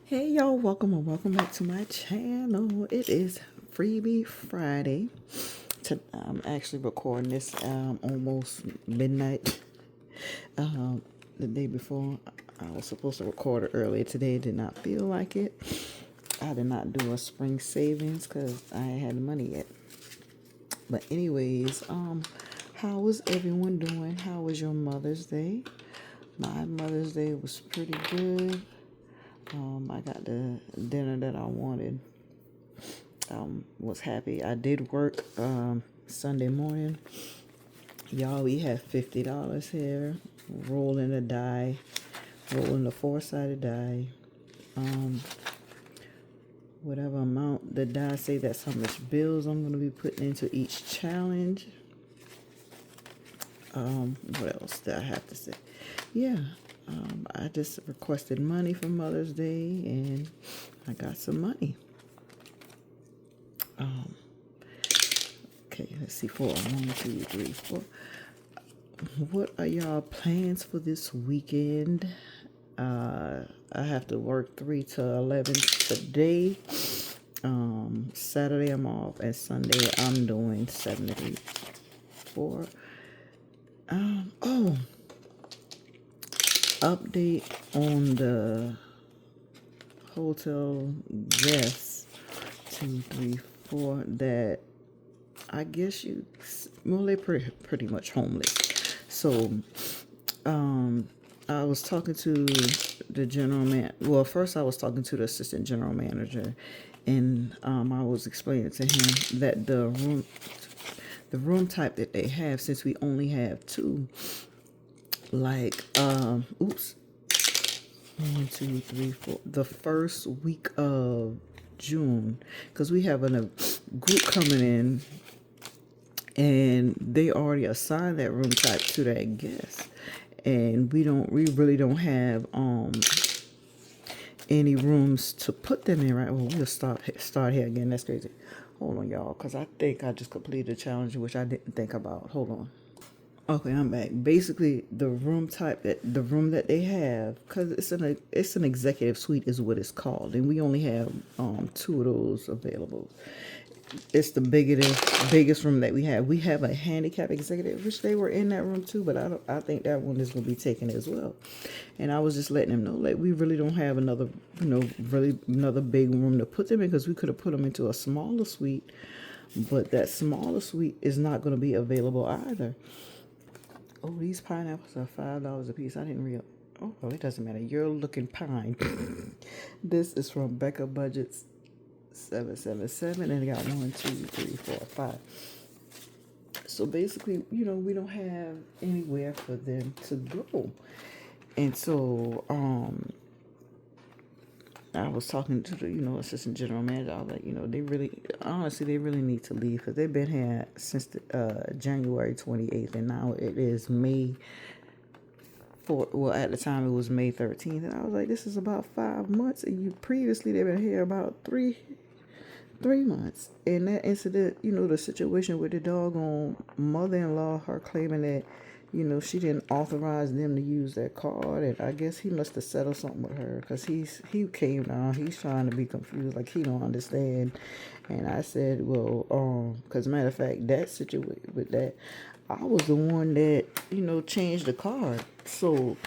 Hey y'all, welcome and welcome back to my channel. It is Freebie Friday. I'm actually recording this almost midnight. The day before, I was supposed to record it earlier today. Did not feel like it. I did not do a spring savings because I ain't had the money yet. But anyways, how was everyone doing? How was your Mother's Day? My Mother's Day was pretty good. I got the dinner that I wanted. Was happy. I did work Sunday morning. Y'all, we have $50 here. Rolling a die. Rolling a four-sided die. Whatever amount the die say, that's how much bills I'm going to be putting into each challenge. What else did I have to say? Yeah. I just requested money for Mother's Day and I got some money. Okay, let's see. 4, 1, 2, 3, 4. What are y'all plans for this weekend? I have to work 3 to 11 today. Saturday I'm off, and Sunday I'm doing 7 to 8. 4. Oh, update on the hotel guests. 2, 3, 4. That I guess they're pretty much homeless. So, I was talking to the general man. Well, first I was talking to the assistant general manager, and I was explaining to him that the room type that they have, since we only have 2, like, oops, 1, 2, 3, 4, the first week of June, because we have a group coming in and they already assigned that room type to that guest, and we really don't have any rooms to put them in. Right, well, we'll start here again. That's crazy. Hold on, y'all, because I think I just completed a challenge which I didn't think about. Hold on. Okay, I'm back. Basically, the room that they have, because it's an executive suite is what it's called, and we only have 2 of those available. It's the biggest room that we have. We have a handicap executive, which they were in that room too, but I think that one is gonna be taken as well. And I was just letting them know, like, we really don't have another, really another big room to put them in, because we could have put them into a smaller suite, but that smaller suite is not gonna be available either. Oh, these pineapples are $5 a piece. I didn't realize. Oh, well, it doesn't matter. You're looking pine. This is from Becca Budgets 777, and it got 1, 2, 3, 4, 5. So basically, we don't have anywhere for them to go. And so, I was talking to the, assistant general manager. I was like, they really need to leave, because they've been here since January 28th, and now it is May. Well, at the time it was May 13th, and I was like, this is about 5 months, and they've been here about 3 months. And that incident, the situation with the doggone mother-in-law, her claiming that, she didn't authorize them to use that card, and I guess he must have settled something with her, because he came down, he's trying to be confused, like he don't understand. And I said, well, because matter of fact, that situation with that, I was the one that, changed the card. So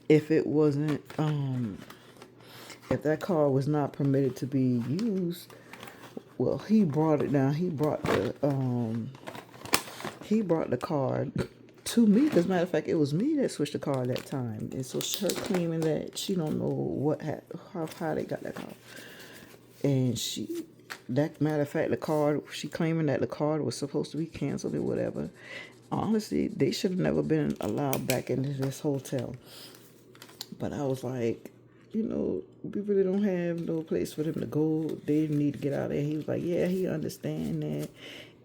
if it wasn't, if that card was not permitted to be used, well, he brought it down. He brought the card to me, because matter of fact, it was me that switched the card that time. And so her claiming that she don't know how they got that card, and matter of fact, she claiming that the card was supposed to be canceled or whatever. Honestly, they should have never been allowed back into this hotel. But I was like, we really don't have no place for them to go. They need to get out of there. He was like, yeah, he understand that.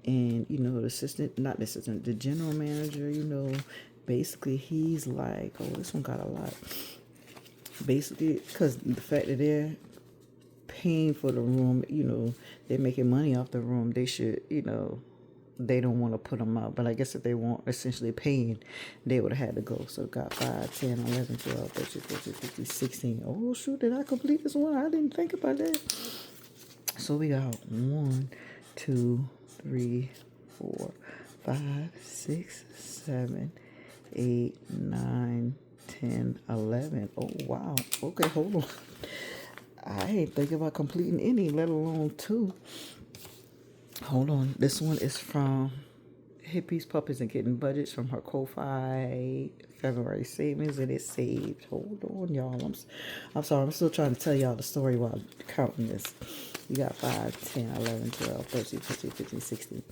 And, the general manager, basically he's like, oh, this one got a lot. Basically, because the fact that they're paying for the room, they're making money off the room, they should, they don't want to put them out. But I guess if they weren't essentially paying, they would have had to go. So got 5, 10, 11, 12, 13, 14, 15, 16. Oh, shoot, did I complete this one? I didn't think about that. So we got 1, 2, 3, 4, 5, 6, 7, 8, 9, 10, 11. Oh, wow. Okay, hold on. I ain't thinking about completing any, let alone 2. Hold on. This one is from Hippies, Puppies, and Kitten Budgets from her Ko-Fi February savings, and it's saved. Hold on, y'all. I'm sorry. I'm still trying to tell y'all the story while counting this. We got 5, 10, 11, 12, 13, 14, 15, 16.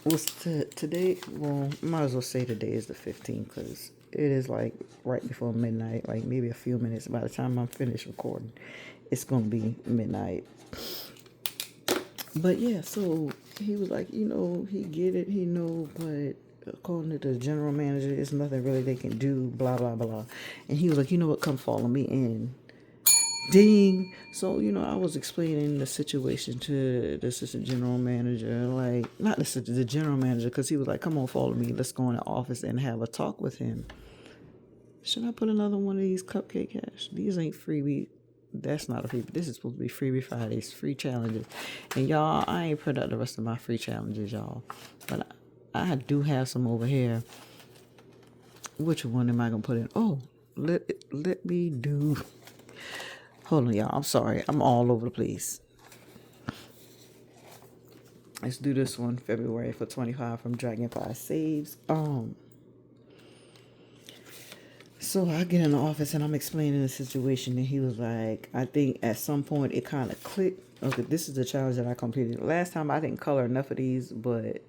What's today? Well, might as well say today is the 15th because it is like right before midnight, like maybe a few minutes. By the time I'm finished recording, it's going to be midnight. But yeah, so he was like, he get it, he know, but according to the general manager, there's nothing really they can do, blah, blah, blah. And he was like, you know what, come follow me in. Ding. So, I was explaining the situation to the assistant general manager, like, not the general manager, because he was like, come on, follow me. Let's go in the office and have a talk with him. Should I put another one of these cupcake cash? These ain't freebie. That's not a freebie. This is supposed to be Freebie Fridays, free challenges. And y'all, I ain't put out the rest of my free challenges, y'all. But I do have some over here. Which one am I going to put in? Oh, let me do... Hold on, y'all. I'm sorry. I'm all over the place. Let's do this one. February for 25 from Dragonfly Saves. So I get in the office and I'm explaining the situation, and he was like, I think at some point it kind of clicked. Okay, this is the challenge that I completed. Last time I didn't color enough of these, but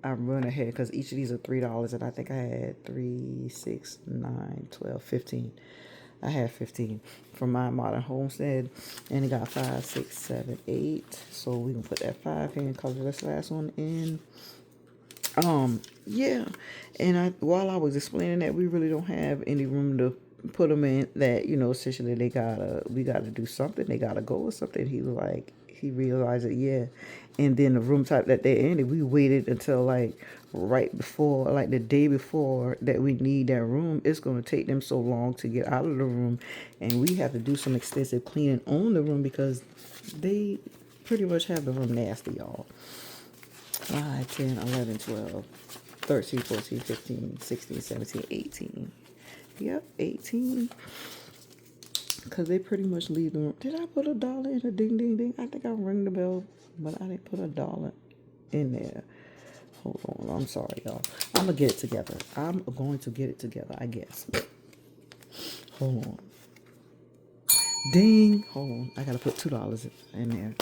I run ahead because each of these are $3, and I think I had 3, 6, 9, 12, 15. I had 15 from my modern homestead, and it got 5, 6, 7, 8. So we can put that 5 in, color this last one in. Yeah. And while I was explaining that we really don't have any room to put them in, that, essentially we gotta do something. They gotta go or something. He was like, he realized it, yeah. And then the room type that they ended, we waited until like right before, like the day before that we need that room. It's going to take them so long to get out of the room. And we have to do some extensive cleaning on the room because they pretty much have the room nasty, y'all. 5, 10, 11, 12, 13, 14, 15, 16, 17, 18. Yep, 18. Because they pretty much leave the room. Did I put $1 in a ding, ding, ding? I think I rang the bell, but I didn't put $1 in there. Hold on. I'm sorry, y'all. I'm going to get it together. I'm going to get it together, I guess. Hold on. Ding. Hold on. I got to put $2 in there.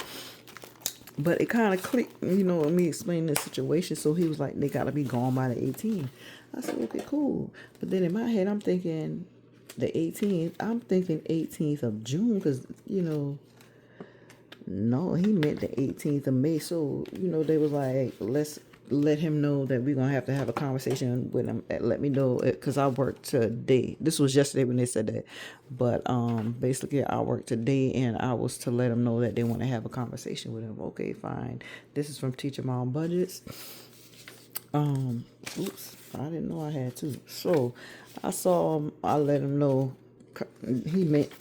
But it kind of clicked, me explaining the situation. So he was like, they got to be gone by the 18th. I said, okay, cool. But then in my head, I'm thinking the 18th. I'm thinking 18th of June because, no, he meant the 18th of May. So, they was like, let's let him know that we're going to have a conversation with him. Let me know, because I worked today. This was yesterday when they said that. But basically, I worked today, and I was to let him know that they want to have a conversation with him. Okay, fine. This is from Teacher Mom Budgets. Oops, I didn't know I had to. So, I let him know. He meant,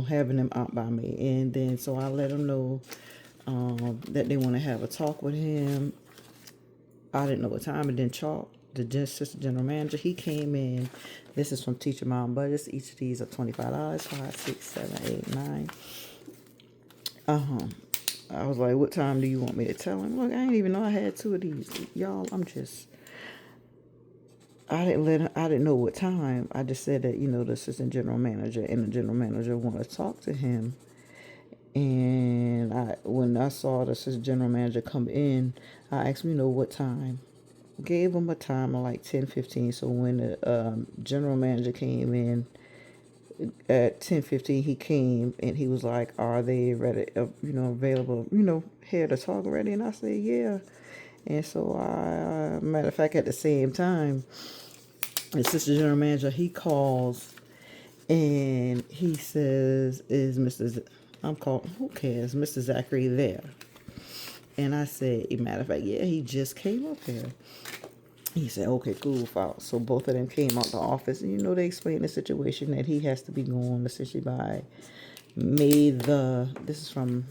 having them out by me. And then, so I let him know that they want to have a talk with him. I didn't know what time. And then Chalk, the assistant general manager, he came in. This is from Teacher Mom Budgets. Each of these are $25. 5, 6, 7, 8, 9. I was like, what time do you want me to tell him? Look, I didn't even know I had 2 of these. Y'all, I didn't know what time. I just said that, the assistant general manager and the general manager want to talk to him. And when I saw the assistant general manager come in, I asked him, what time. Gave him a time of like 10:15. So when the general manager came in at 10:15, he came and he was like, "Are they ready? Available? Here to talk already?" And I said, "Yeah." And so matter of fact, at the same time, the assistant general manager, he calls and he says, "Is Mr. I'm called, who cares? Mr. Zachary there?" And I said, a matter of fact, yeah, he just came up here. He said, okay, cool, file. So both of them came out the office, and they explained the situation that he has to be gone essentially by this is from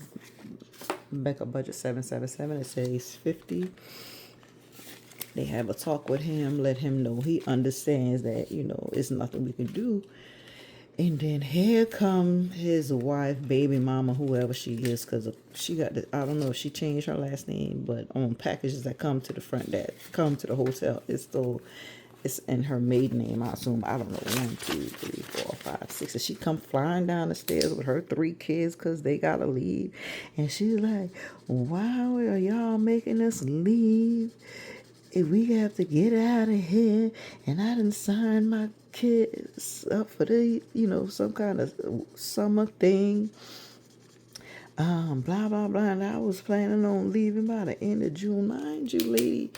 Backup Budget 777. It says 50. They have a talk with him, let him know he understands that, it's nothing we can do. And then here come his wife, baby mama, whoever she is, because she got I don't know if she changed her last name, but on packages that come to the front that come to the hotel, it's in her maiden name, I assume. I don't know, 1, 2, 3, 4, 5, 6. And she come flying down the stairs with her 3 kids because they got to leave. And she's like, why are y'all making us leave? If we have to get out of here, and I done signed my kids up for the, some kind of summer thing, blah, blah, blah, and I was planning on leaving by the end of June. Mind you, lady,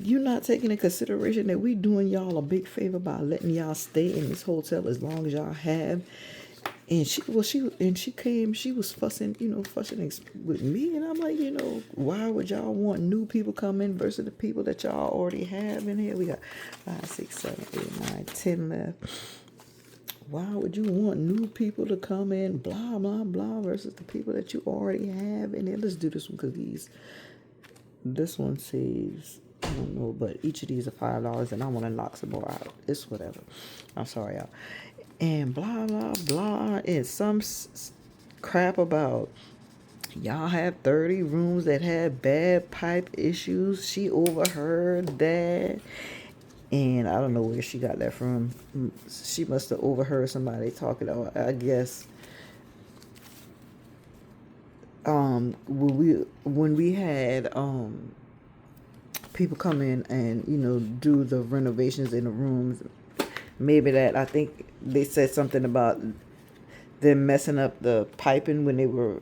you're not taking into consideration that we doing y'all a big favor by letting y'all stay in this hotel as long as y'all have. And she was fussing with me, and I'm like, why would y'all want new people come in versus the people that y'all already have in here? We got 5, 6, 7, 8, 9, 10 left. Why would you want new people to come in, blah, blah, blah, versus the people that you already have in here? Let's do this one because this one says, I don't know, but each of these are $5, and I want to knock some more out. It's whatever. I'm sorry, y'all. And blah, blah, blah, and some crap about y'all have 30 rooms that had bad pipe issues. She overheard that. And I don't know where she got that from. She must have overheard somebody talking, or I guess when we had people come in and do the renovations in the rooms, maybe that, I think they said something about them messing up the piping when they were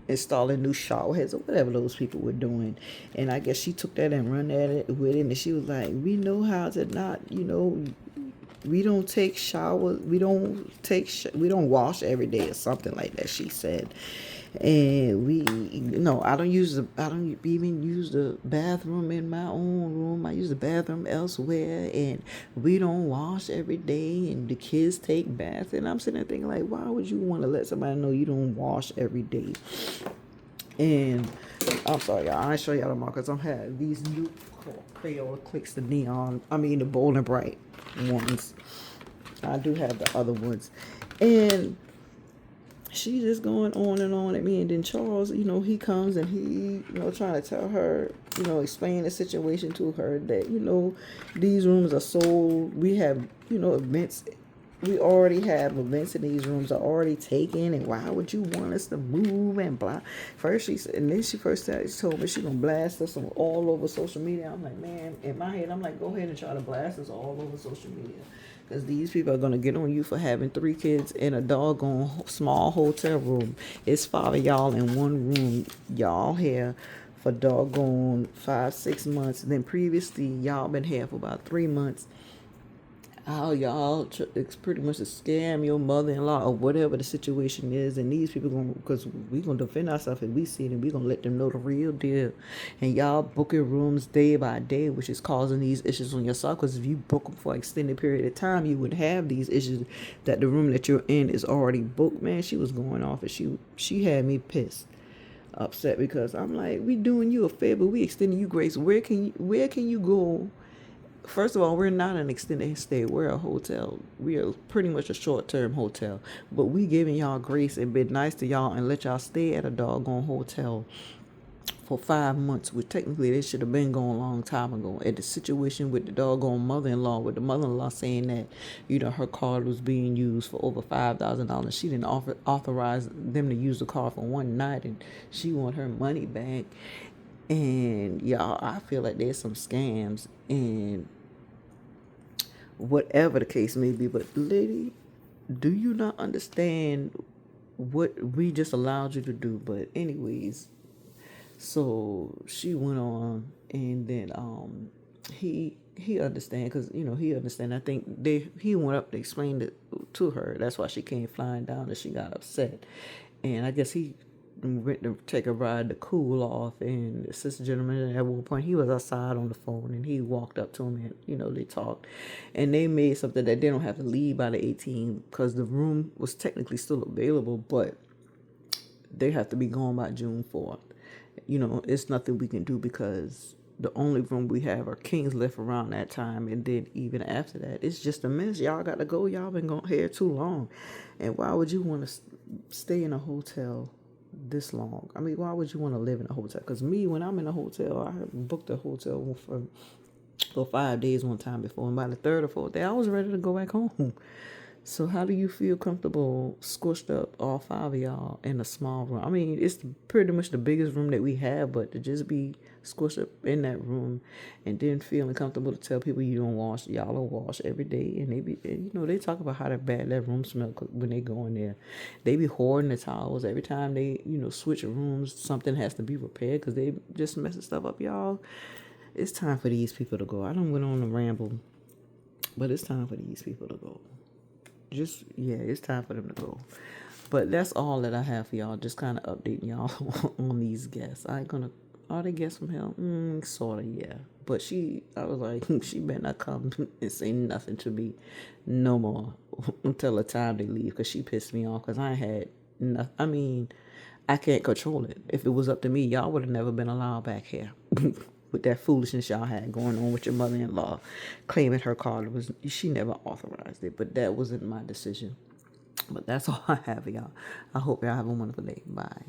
installing new shower heads or whatever those people were doing. And I guess she took that and run at it with it, and she was like, we know how to not, we don't take showers, we don't wash every day or something like that, she said. And I don't even use the bathroom in my own room. I use the bathroom elsewhere, and we don't wash every day, and the kids take baths. And I'm sitting there thinking, like, why would you want to let somebody know you don't wash every day? And I'm sorry, y'all, I ain't show y'all the markers. I'm having these new Crayola clicks, the Bold and Bright ones. I do have the other ones. And she just going on and on at me. And then Charles, he comes and he, trying to tell her, explain the situation to her that, these rooms are sold. We have, events. We already have events in these rooms are already taken. And why would you want us to move and blah? First she said, and then she told me she gonna blast us all over social media. I'm like, man, in my head, I'm like, go ahead and try to blast us all over social media. Because these people are going to get on you for having 3 kids in a doggone small hotel room. It's 5 of y'all in one room. Y'all here for doggone 5, 6 months. And then previously, y'all been here for about 3 months. How y'all, it's pretty much a scam your mother-in-law or whatever the situation is. And these people because we going to defend ourselves if we see it, and we going to let them know the real deal. And y'all booking rooms day by day, which is causing these issues on yourself. Because if you book them for an extended period of time, you would have these issues that the room that you're in is already booked. Man, she was going off, and she had me pissed, upset, because I'm like, we doing you a favor, we extending you grace. Where can you go? First of all, we're not an extended stay. We're a hotel. We are pretty much a short-term hotel. But we giving y'all grace and been nice to y'all and let y'all stay at a doggone hotel for 5 months, which technically they should have been gone a long time ago. And the situation with the doggone mother-in-law, with the mother-in-law saying that, her card was being used for over $5,000. She didn't authorize them to use the card for one night, and she want her money back. And y'all, I feel like there's some scams and whatever the case may be. But lady, do you not understand what we just allowed you to do? But anyways, so she went on, and then he understand, because he understand. I think he went up to explain it to her. That's why she came flying down, and she got upset. And I guess he went to take a ride to cool off, and the sister gentleman at one point, he was outside on the phone, and he walked up to him, and they talked, and they made something that they don't have to leave by the 18th because the room was technically still available, but they have to be gone by June 4th. It's nothing we can do because the only room we have are kings left around that time, and then even after that, it's just a mess. Y'all got to go. Y'all been going here too long, and why would you want to stay in a hotel this long? I mean, why would you want to live in a hotel? Because me, when I'm in a hotel, I booked a hotel for 5 days one time before, and by the third or fourth day, I was ready to go back home. So how do you feel comfortable squished up, all 5 of y'all, in a small room? I mean, it's pretty much the biggest room that we have, but to just be squished up in that room and then feeling comfortable to tell people you don't wash, y'all don't wash every day. And they talk about how bad that room smells when they go in there. They be hoarding the towels. Every time they, switch rooms, something has to be repaired because they just messing stuff up, y'all. It's time for these people to go. I don't went on a ramble, but it's time for these people to go. It's time for them to go. But that's all that I have for y'all. Just kind of updating y'all on these guests. Are they guests from hell? Sort of, yeah. But I was like, she better not come and say nothing to me no more until the time they leave, because she pissed me off because I had nothing. I mean, I can't control it. If it was up to me, y'all would have never been allowed back here. With that foolishness y'all had going on with your mother-in-law, claiming her card she never authorized it, but that wasn't my decision. But that's all I have, y'all. I hope y'all have a wonderful day. Bye.